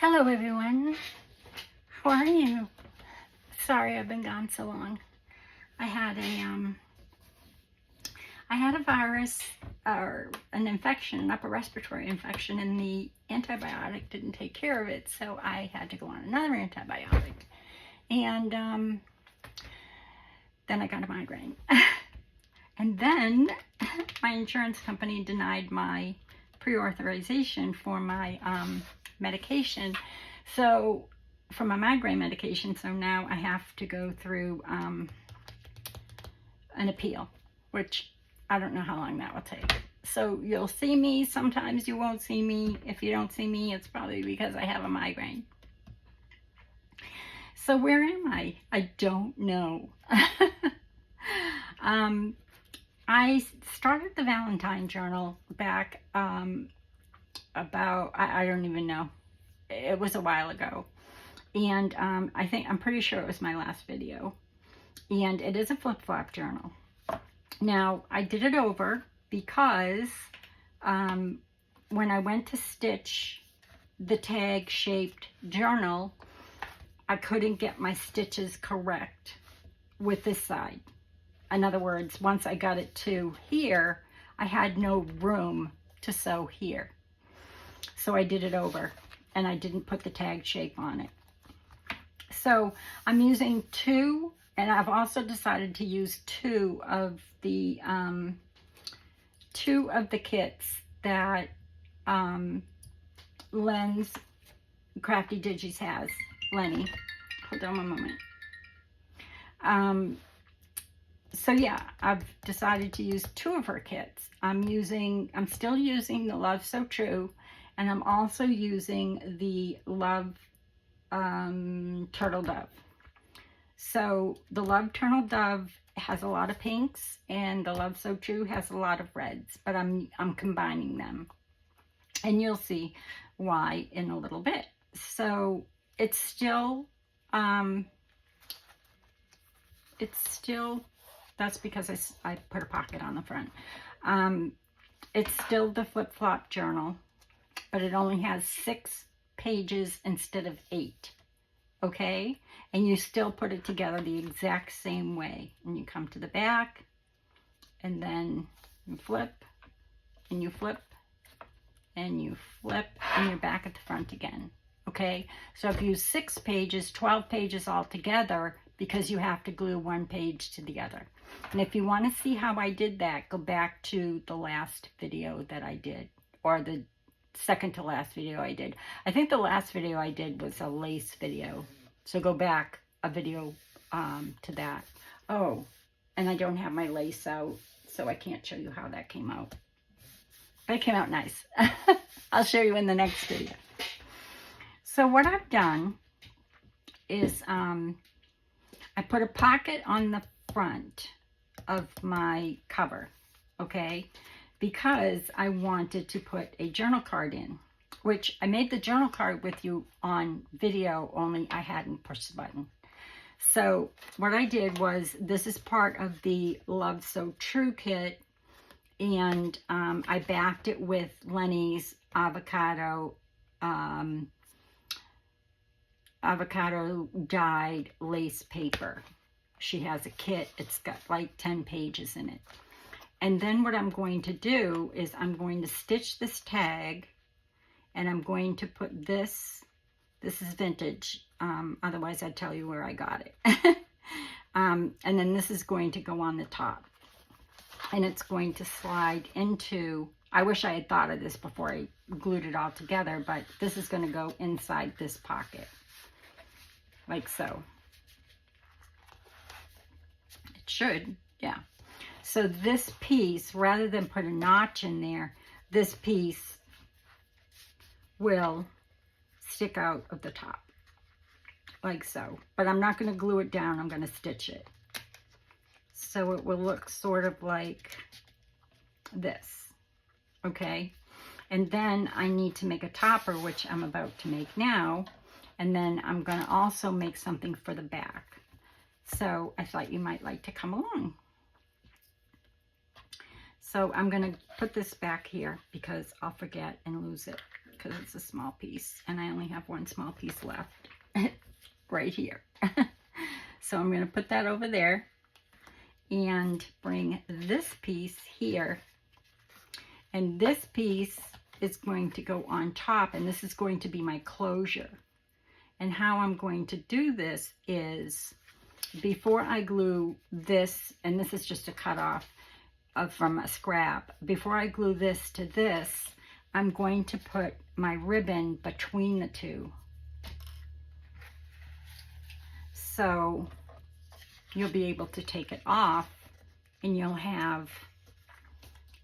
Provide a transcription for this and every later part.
Hello everyone, how are you? Sorry I've been gone so long. I had a virus or an infection, an upper respiratory infection, and the antibiotic didn't take care of it, so I had to go on another antibiotic. And then I got a migraine. And then my insurance company denied my pre-authorization for my medication, so for my migraine medication, so now I have to go through an appeal, which I don't know how long that will take. So you'll see me, sometimes you won't see me. If you don't see me, it's probably because I have a migraine. So where am I? I don't know. I started the Valentine journal back about, I don't even know. It was a while ago. And I'm pretty sure it was my last video. And it is a flip-flop journal. Now, I did it over because when I went to stitch the tag-shaped journal, I couldn't get my stitches correct with this side. In other words, once I got it to here, I had no room to sew here. So I did it over, and I didn't put the tag shape on it. So I'm using two, and I've also decided to use two of the kits that LensCraftyLifeDigis has. Lenny, hold on one moment. So yeah, I've decided to use two of her kits. I'm still using the Love So True, and I'm also using the Love Turtle Dove. So the Love Turtle Dove has a lot of pinks, and the Love So True has a lot of reds, but I'm combining them, and you'll see why in a little bit. So it's still that's because I put a pocket on the front. It's still the flip-flop journal, but it only has 6 pages instead of 8. Okay? And you still put it together the exact same way. And you come to the back, and then you flip, and you flip, and you flip, and you're back at the front again. Okay? So if you use 6 pages, 12 pages all together, because you have to glue 1 page to the other. And if you want to see how I did that, go back to the last video that I did, or the second to last video I did. I think the last video I did was a lace video, so go back a video to that. Oh, and I don't have my lace out, so I can't show you how that came out. But it came out nice. I'll show you in the next video. So what I've done is I put a pocket on the front of my cover, okay, because I wanted to put a journal card in, which I made the journal card with you on video, only I hadn't pushed the button. So what I did was, this is part of the Love So True kit, and I backed it with Lenny's Avocado dyed lace paper. She has a kit. It's got like 10 pages in it. And then what I'm going to do is I'm going to stitch this tag, and I'm going to put this is vintage, otherwise I'd tell you where I got it. And then this is going to go on the top, and it's going to slide into, I wish I had thought of this before I glued it all together, but this is going to go inside this pocket, like so. It should, yeah. So this piece, rather than put a notch in there, this piece will stick out of the top, like so. But I'm not going to glue it down, I'm going to stitch it. So it will look sort of like this, okay? And then I need to make a topper, which I'm about to make now. And then I'm going to also make something for the back. So I thought you might like to come along. So I'm going to put this back here because I'll forget and lose it. because it's a small piece, and I only have one small piece left right here. So I'm going to put that over there and bring this piece here, and this piece is going to go on top, and this is going to be my closure. And how I'm going to do this is, before I glue this, and this is just a cut off from a scrap, before I glue this to this, I'm going to put my ribbon between the two. So you'll be able to take it off, and you'll have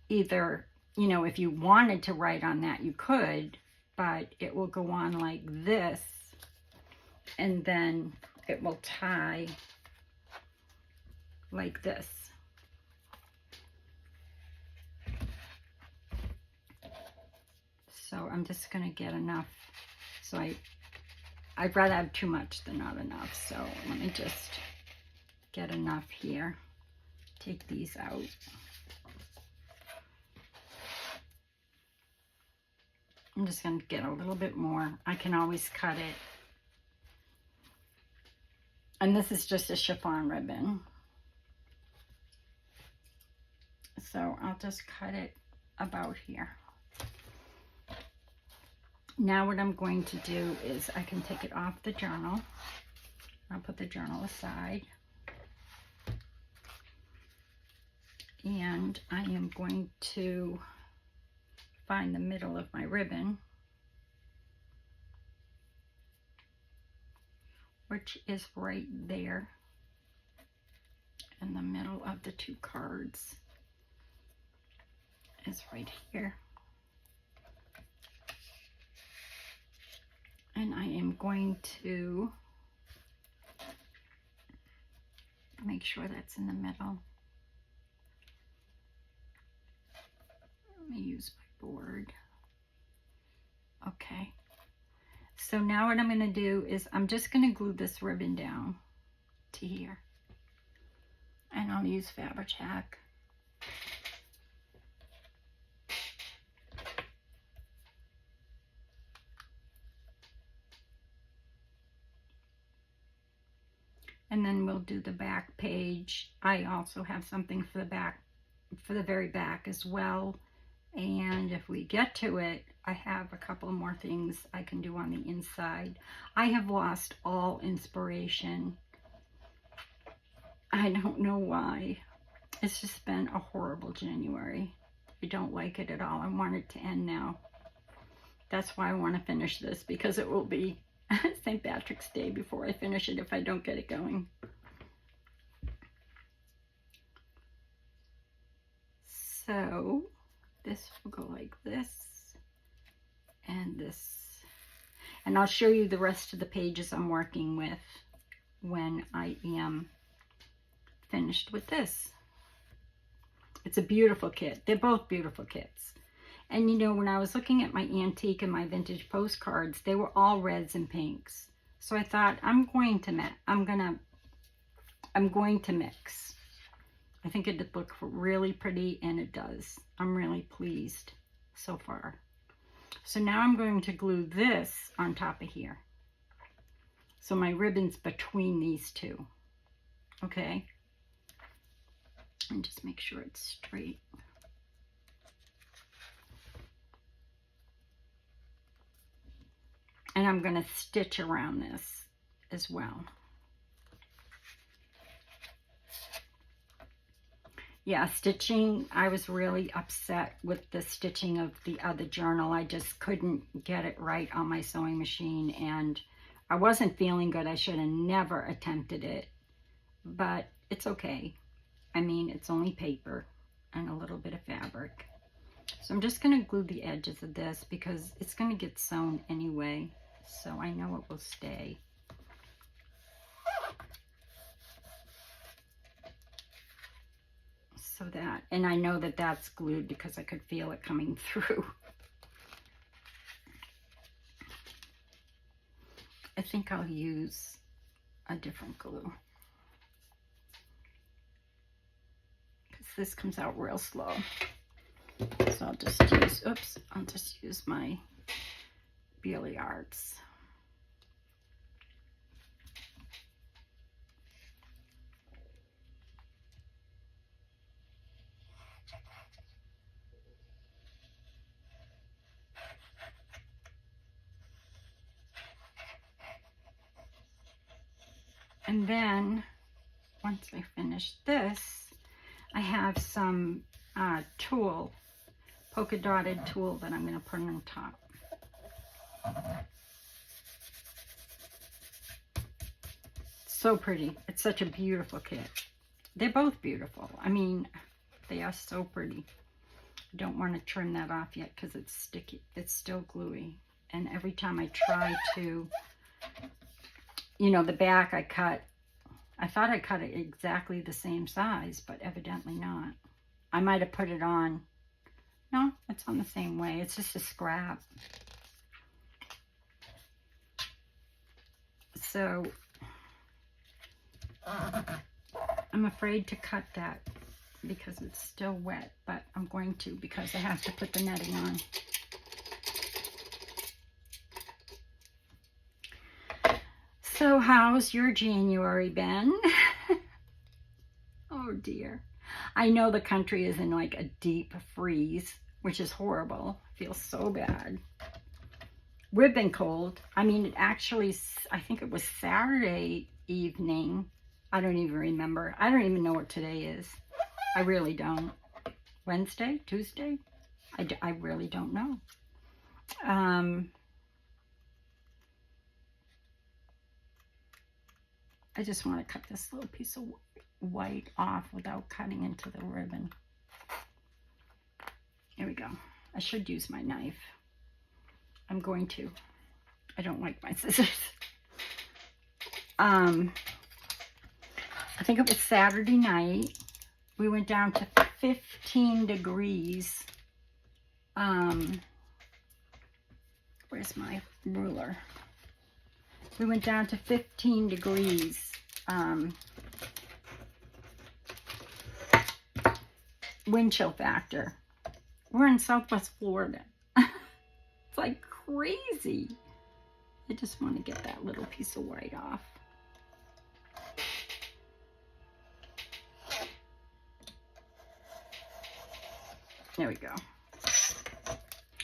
either, you know, if you wanted to write on that, you could, but it will go on like this, and then it will tie like this. So I'm just going to get enough. So I'd rather have too much than not enough. So let me just get enough here. Take these out. I'm just going to get a little bit more. I can always cut it. And this is just a chiffon ribbon. So I'll just cut it about here. Now what I'm going to do is I can take it off the journal. I'll put the journal aside. And I am going to find the middle of my ribbon, which is right there in the middle of the two cards. Is right here. And I am going to make sure that's in the middle. Let me use my board. Okay. So now what I'm going to do is I'm just going to glue this ribbon down to here. And I'll use Fabri-Tac. And then we'll do the back page. I also have something for the back, for the very back as well. And if we get to it, I have a couple more things I can do on the inside. I have lost all inspiration. I don't know why. It's just been a horrible January. I don't like it at all. I want it to end now. That's why I want to finish this, because it will be St. Patrick's Day before I finish it if I don't get it going. So this will go like this and this. And I'll show you the rest of the pages I'm working with when I am finished with this. It's a beautiful kit. They're both beautiful kits. And you know, when I was looking at my antique and my vintage postcards, they were all reds and pinks. So I thought I'm going to mix. I think it'd look really pretty, and it does. I'm really pleased so far. So now I'm going to glue this on top of here. So my ribbon's between these two. Okay? And just make sure it's straight. And I'm going to stitch around this as well. Yeah, stitching, I was really upset with the stitching of the other journal. I just couldn't get it right on my sewing machine, and I wasn't feeling good. I should have never attempted it, but it's okay. I mean, it's only paper and a little bit of fabric. So I'm just going to glue the edges of this because it's going to get sewn anyway. So I know it will stay. So that, and I know that that's glued because I could feel it coming through. I think I'll use a different glue, because this comes out real slow. So I'll just use, oops, I'll just use my Beely Arts. And then, once I finish this, I have some tulle, polka dotted tulle that I'm going to put on top. So pretty. It's such a beautiful kit. They're both beautiful. I mean, they are so pretty. I don't want to trim that off yet because it's sticky. It's still gluey. And every time I try to, you know, the back I cut, I thought I cut it exactly the same size, but evidently not. I might have put it on. No, it's on the same way. It's just a scrap. So I'm afraid to cut that because it's still wet, but I'm going to because I have to put the netting on. So how's your January been? Oh dear. I know the country is in like a deep freeze, which is horrible. I feel so bad. We've been cold. I mean, it actually, I think it was Saturday evening. I don't even remember. I don't even know what today is. I really don't. Wednesday? Tuesday? I really don't know. I just want to cut this little piece of white off without cutting into the ribbon. There we go. I should use my knife. I'm going to. I don't like my scissors. I think it was Saturday night. We went down to 15 degrees. Where's my ruler? We went down to 15 degrees. Wind chill factor. We're in Southwest Florida. It's like crazy. I just want to get that little piece of white off. There we go.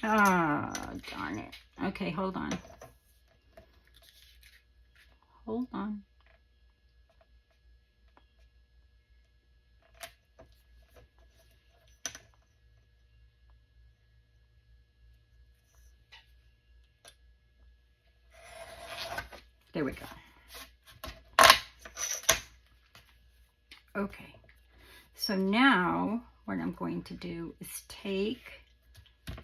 Ah, darn it. Okay, hold on. Hold on. There we go. Okay. So now what I'm going to do is take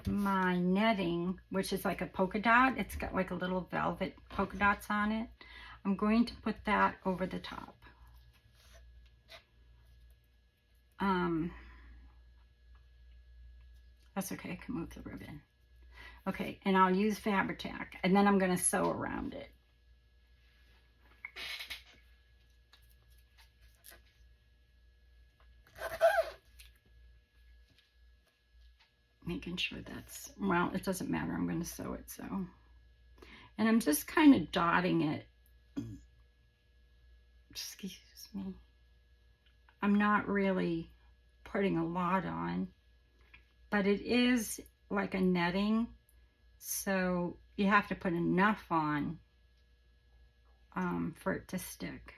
my netting, which is like a polka dot. It's got like a little velvet polka dots on it. I'm going to put that over the top. That's okay, I can move the ribbon. Okay, and I'll use Fabri-Tac, and then I'm going to sew around it. Making sure that's, well, it doesn't matter, I'm going to sew it, so. And I'm just kind of dotting it. Excuse me. I'm not really putting a lot on, but it is like a netting, so you have to put enough on for it to stick.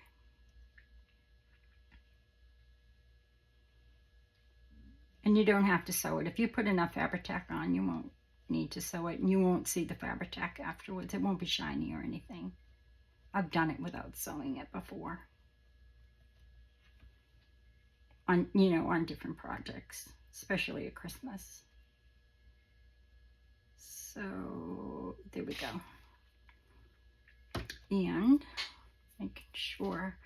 And you don't have to sew it. If you put enough Fabri-Tac on, you won't need to sew it, and you won't see the Fabri-Tac afterwards. It won't be shiny or anything. I've done it without sewing it before. On, you know, on different projects, especially at Christmas. So there we go. And making sure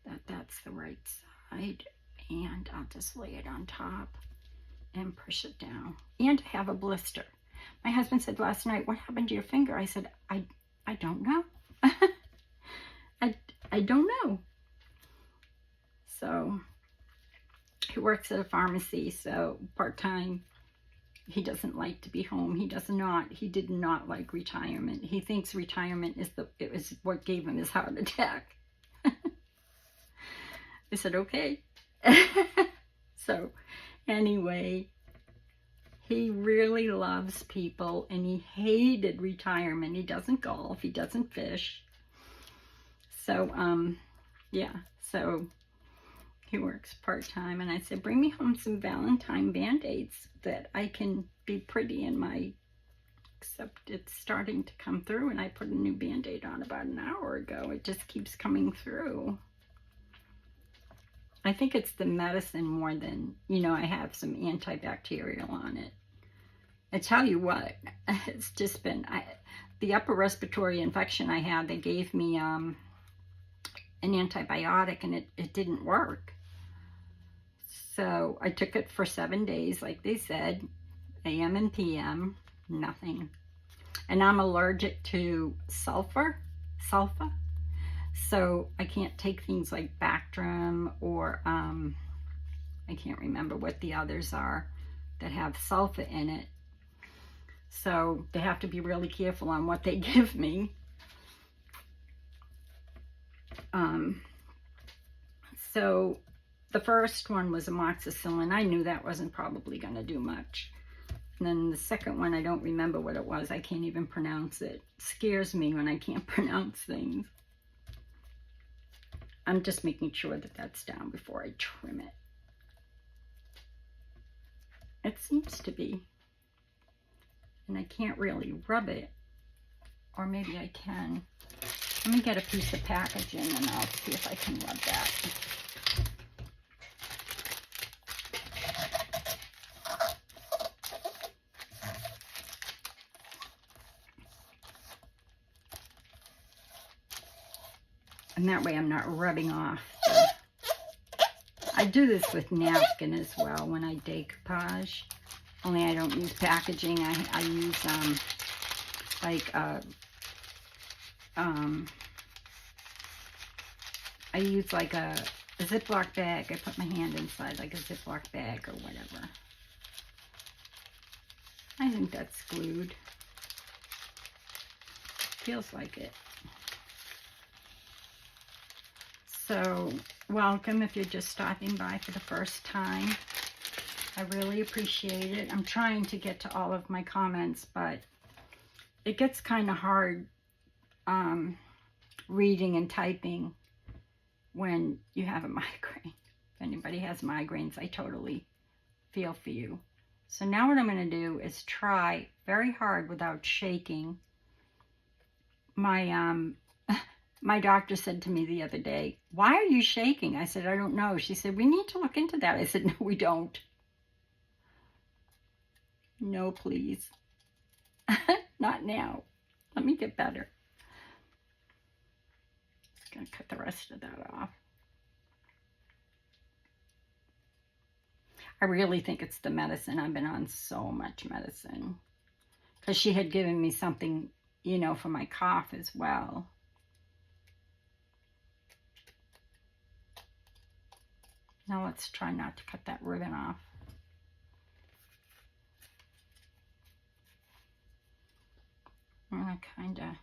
that that's the right side, and I'll just lay it on top and push it down. And I have a blister. My husband said last night, "What happened to your finger?" I said, I don't know. I don't know. So he works at a pharmacy, so part-time, he doesn't like to be home. He did not like retirement. He thinks retirement it was what gave him his heart attack. I said, okay. So anyway, he really loves people, and he hated retirement. He doesn't golf. He doesn't fish. So, yeah. So he works part-time, and I said, bring me home some Valentine Band-Aids that I can be pretty in my, except it's starting to come through, and I put a new Band-Aid on about an hour ago. It just keeps coming through. I think it's the medicine more than, you know, I have some antibacterial on it. I tell you what, it's just been, the upper respiratory infection I had, they gave me an antibiotic, and it didn't work. So I took it for 7 days, like they said, AM and PM, nothing. And I'm allergic to sulfur. So I can't take things like Bactrim or I can't remember what the others are that have sulfur in it. So they have to be really careful on what they give me. So the first one was amoxicillin. I knew that wasn't probably going to do much. And then the second one, I don't remember what it was. I can't even pronounce it. It scares me when I can't pronounce things. I'm just making sure that that's down before I trim it. It seems to be. And I can't really rub it. Or maybe I can. Let me get a piece of packaging and I'll see if I can rub that. And that way I'm not rubbing off. I do this with napkin as well when I decoupage. Only I don't use packaging. I use I use like a Ziploc bag. I put my hand inside like a Ziploc bag or whatever. I think that's glued. Feels like it. So, welcome if you're just stopping by for the first time. I really appreciate it. I'm trying to get to all of my comments, but it gets kind of hard reading and typing when you have a migraine. If anybody has migraines, I totally feel for you. So now what I'm going to do is try very hard without shaking. My doctor said to me the other day, why are you shaking? I said, I don't know. She said, we need to look into that. I said, no, we don't. No, please. Not now. Let me get better. Just going to cut the rest of that off. I really think it's the medicine. I've been on so much medicine. Because she had given me something, you know, for my cough as well. Now let's try not to cut that ribbon off. I'm going to kind of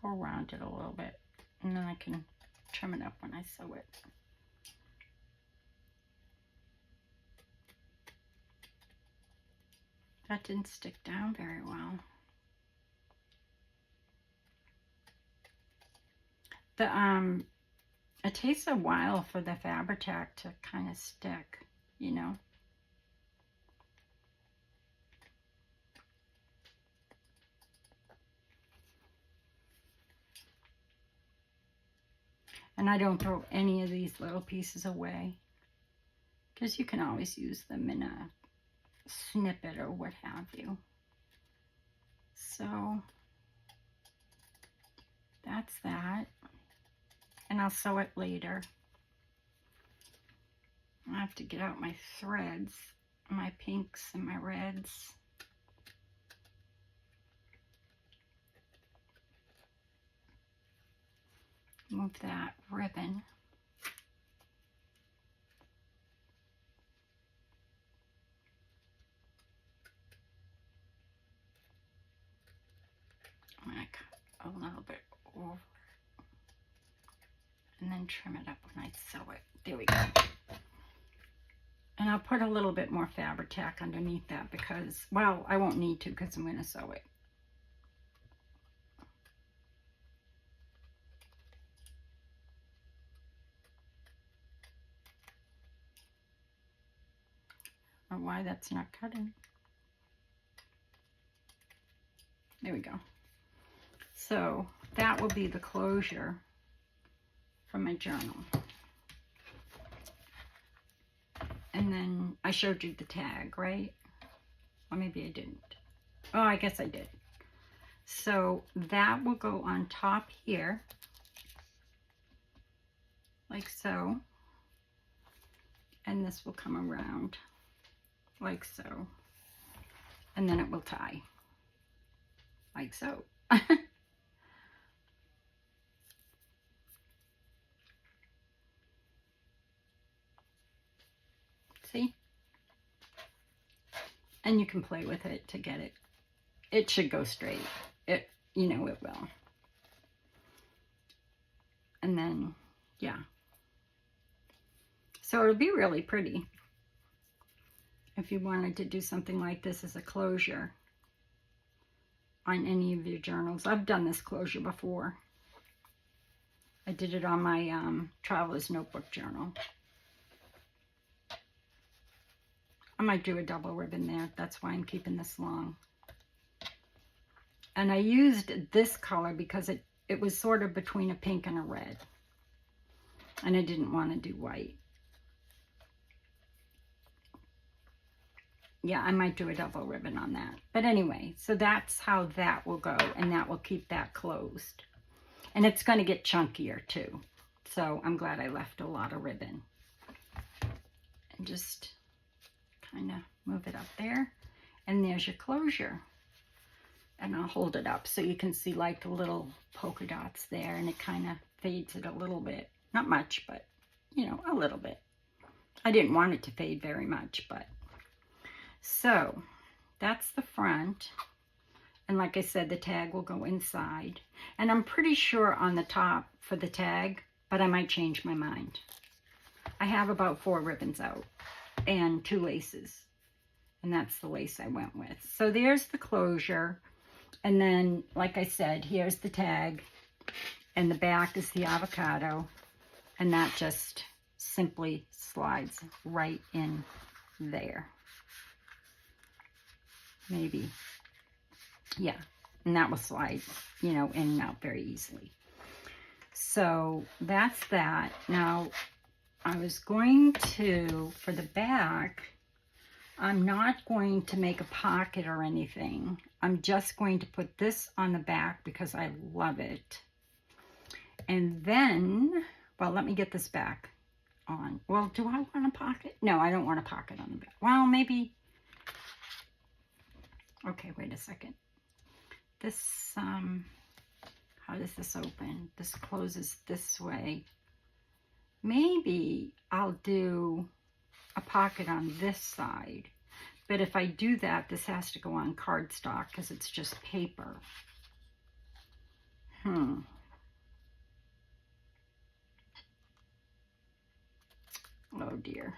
go around it a little bit, and then I can trim it up when I sew it. That didn't stick down very well. It takes a while for the Fabri-Tac to kind of stick, you know. And I don't throw any of these little pieces away, because you can always use them in a snippet or what have you. So that's that. And I'll sew it later. I have to get out my threads, my pinks and my reds. Move that ribbon. and trim it up when I sew it. There we go. And I'll put a little bit more fabric tack underneath that because, well, I won't need to because I'm going to sew it. I don't know why that's not cutting. There we go. So that will be the closure for my journal. And then I showed you the tag, right? Or maybe I didn't. Oh, I guess I did. So that will go on top here, like so. And this will come around like so. And then it will tie, like so. See? And you can play with it to get it. It should go straight. It, you know, it will. And then, yeah. So it'll be really pretty if you wanted to do something like this as a closure on any of your journals. I've done this closure before. I did it on my traveler's notebook journal. I might do a double ribbon there. That's why I'm keeping this long. And I used this color because it was sort of between a pink and a red. And I didn't want to do white. Yeah, I might do a double ribbon on that. But anyway, so that's how that will go. And that will keep that closed. And it's going to get chunkier too. So I'm glad I left a lot of ribbon. And just kind of move it up there. And there's your closure. And I'll hold it up so you can see like the little polka dots there. And it kind of fades it a little bit. Not much, but, you know, a little bit. I didn't want it to fade very much, but. So, that's the front. And like I said, the tag will go inside. And I'm pretty sure on the top for the tag, but I might change my mind. I have about 4 ribbons out and 2 laces. And that's the lace I went with. So there's the closure. And then, like I said, here's the tag. And the back is the avocado. And that just simply slides right in there. Maybe. Yeah. And that will slide, you know, in and out very easily. So that's that. Now, I was going to, for the back, I'm not going to make a pocket or anything. I'm just going to put this on the back because I love it. And then, well, let me get this back on. Well, do I want a pocket? No, I don't want a pocket on the back. Well, maybe. Okay, wait a second. This, how does this open? This closes this way. Maybe I'll do a pocket on this side. But if I do that, this has to go on cardstock because it's just paper. Oh dear.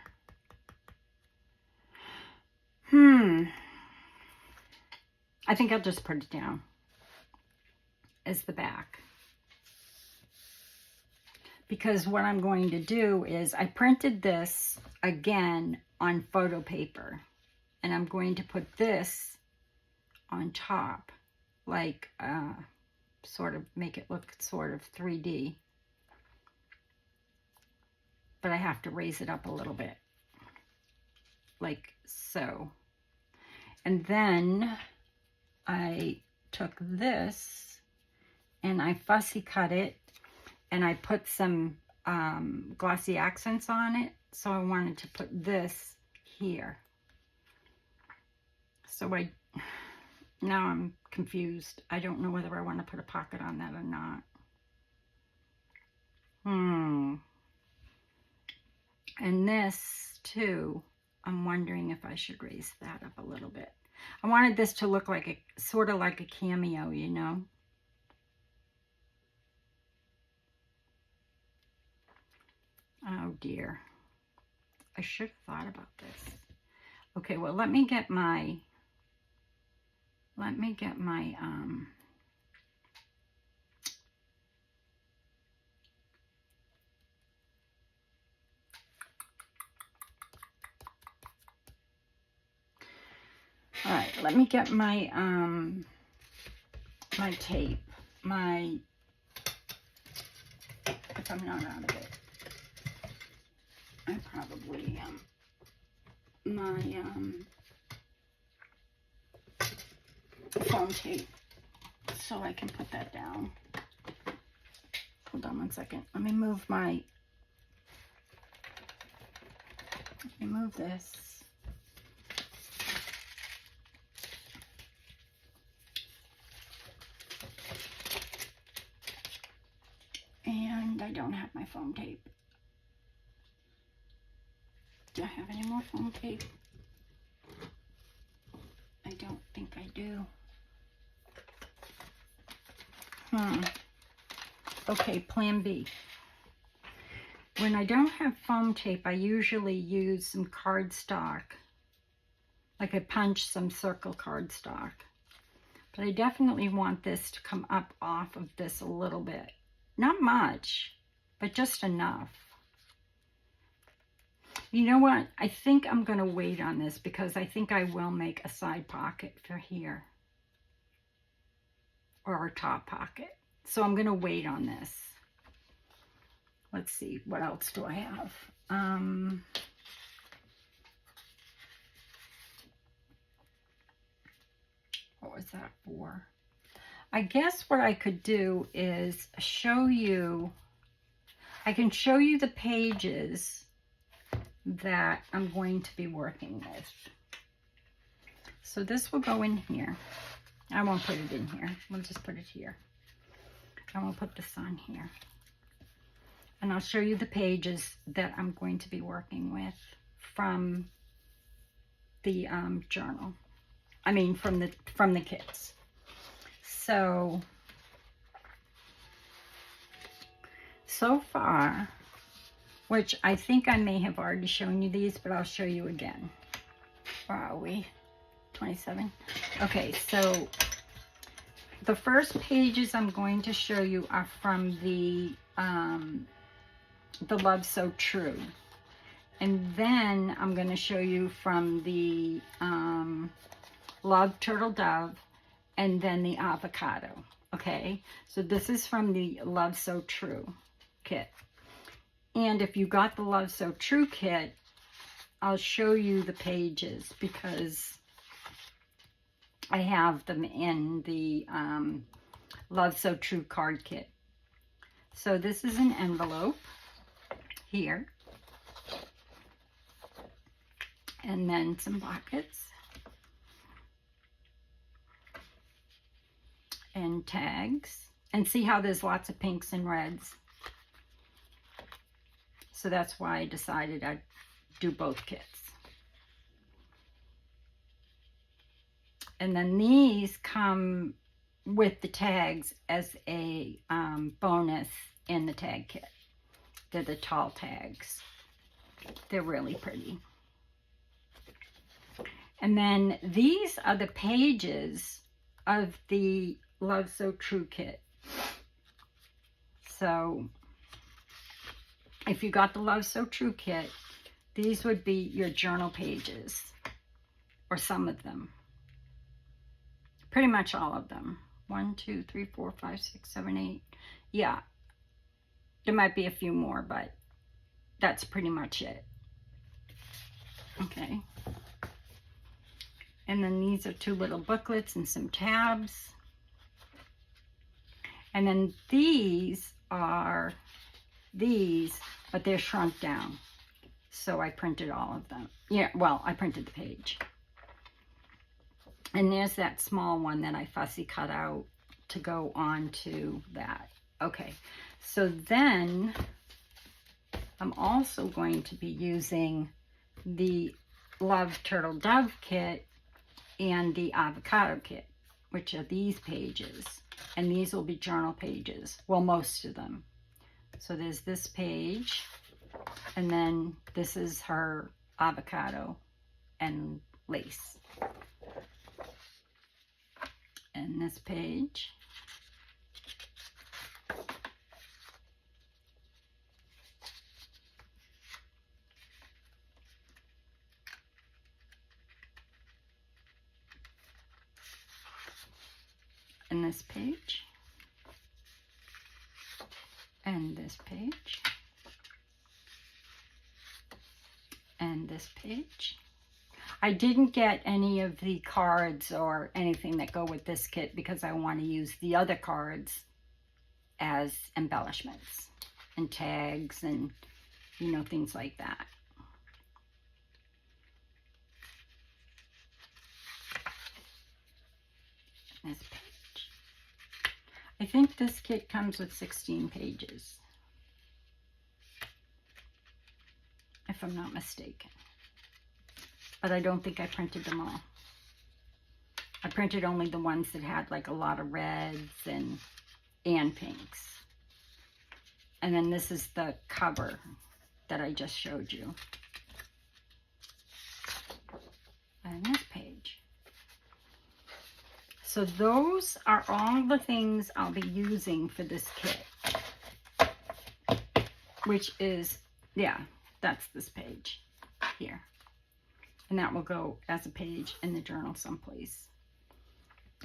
I think I'll just put it down as the back. Because what I'm going to do is I printed this again on photo paper. And I'm going to put this on top. Like, sort of make it look sort of 3D. But I have to raise it up a little bit. Like so. And then I took this and I fussy cut it and I put some glossy accents on it. So I wanted to put this here. So now I'm confused. I don't know whether I want to put a pocket on that or not. And this too, I'm wondering if I should raise that up a little bit. I wanted this to look like sort of like a cameo, you know. Oh dear. I should have thought about this. Okay, well, let me get my, all right, let me get my, my tape, if I'm not out of it, I probably, my, foam tape, so I can put that down. Hold on one second. Let me move this. And I don't have my foam tape. Do I have any more foam tape? I don't think I do. Okay, plan B. When I don't have foam tape, I usually use some cardstock. Like I punch some circle cardstock. But I definitely want this to come up off of this a little bit. Not much, but just enough. You know what? I think I'm going to wait on this because I think I will make a side pocket for here. Or a top pocket. So I'm going to wait on this. Let's see, what else do I have? What was that for? I guess what I could do is show you, I can show you the pages that I'm going to be working with. So this will go in here. I won't put it in here. We'll just put it here. I will put this on here. And I'll show you the pages that I'm going to be working with from the journal. I mean from the kits. So far, which I think I may have already shown you these, but I'll show you again. Where are we? 27. Okay, so the first pages I'm going to show you are from the Love So True. And then I'm going to show you from the Love Turtle Dove and then the Avocado. Okay, so this is from the Love So True kit. And if you got the Love So True kit, I'll show you the pages because I have them in the Love So True card kit. So this is an envelope here. And then some pockets. And tags. And see how there's lots of pinks and reds. So that's why I decided I'd do both kits. And then these come with the tags as a bonus in the tag kit. They're the tall tags. They're really pretty. And then these are the pages of the Love So True kit. So if you got the Love So True kit, these would be your journal pages, or some of them. Pretty much all of them. 1, 2, 3, 4, 5, 6, 7, 8. Yeah, there might be a few more, but that's pretty much it. Okay. And then these are 2 little booklets and some tabs. And then these are these, but they're shrunk down. So I printed all of them. Yeah, well, I printed the page. And there's that small one that I fussy cut out to go on to that. Okay, so then I'm also going to be using the Love Turtle Dove kit and the Avocado kit, which are these pages. And these will be journal pages. Well, most of them. So there's this page. And then this is her avocado and lace. And this page. And this page. And this page. And this page. I didn't get any of the cards or anything that go with this kit because I want to use the other cards as embellishments and tags and, you know, things like that. This page. I think this kit comes with 16 pages, if I'm not mistaken. But I don't think I printed them all. I printed only the ones that had like a lot of reds and pinks. And then this is the cover that I just showed you. And this page. So those are all the things I'll be using for this kit. Which is, yeah, that's this page here. And that will go as a page in the journal someplace.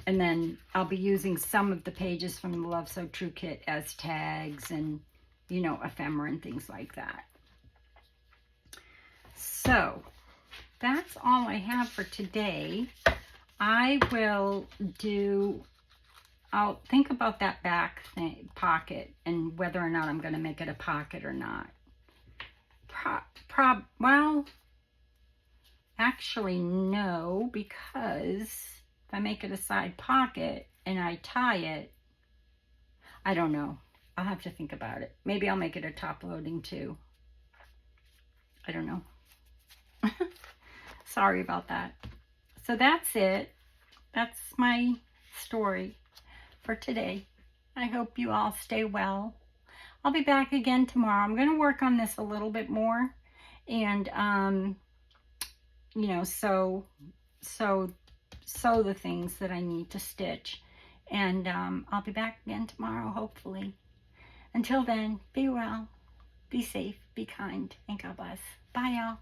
And then I'll be using some of the pages from the Love So True kit as tags and, you know, ephemera and things like that. So that's all I have for today. I'll think about that back pocket and whether or not I'm going to make it a pocket or not. Well, actually no, because if I make it a side pocket and I tie it, I don't know. I'll have to think about it. Maybe I'll make it a top loading too. I don't know. Sorry about that. So that's it. That's my story for today. I hope you all stay well. I'll be back again tomorrow. I'm going to work on this a little bit more and, you know, sew the things that I need to stitch. And I'll be back again tomorrow, hopefully. Until then, be well, be safe, be kind, and God bless. Bye, y'all.